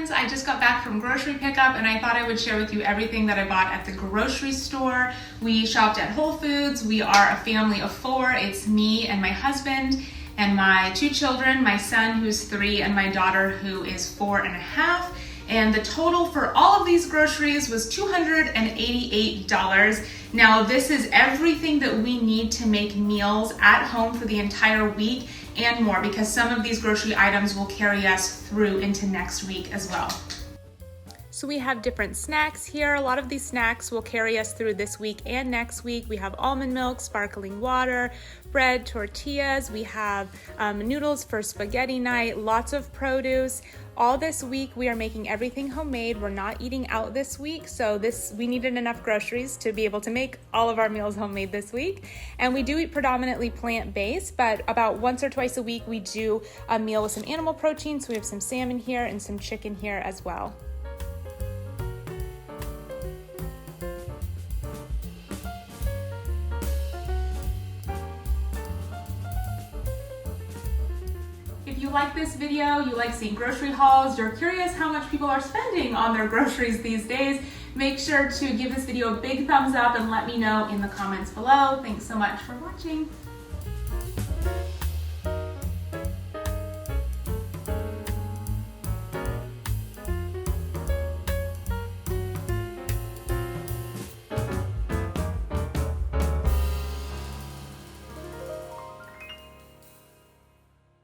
friends, I just got back from grocery pickup and I thought I would share with you everything that I bought at the grocery store. We shopped at Whole Foods. We are a family of 4. It's me and my husband and my 2 children, my son who's 3 and my daughter who is 4.5. And the total for all of these groceries was $288. Now this is everything that we need to make meals at home for the entire week and more, because some of these grocery items will carry us through into next week as well. So we have different snacks here. A lot of these snacks will carry us through this week and next week. We have almond milk, sparkling water, bread, tortillas. We have noodles for spaghetti night, lots of produce. All this week we are making everything homemade. We're not eating out this week, so we needed enough groceries to be able to make all of our meals homemade this week. And we do eat predominantly plant-based, but about once or twice a week we do a meal with some animal protein. So we have some salmon here and some chicken here as well. If you like this video, you like seeing grocery hauls, you're curious how much people are spending on their groceries these days, make sure to give this video a big thumbs up and let me know in the comments below. Thanks so much for watching.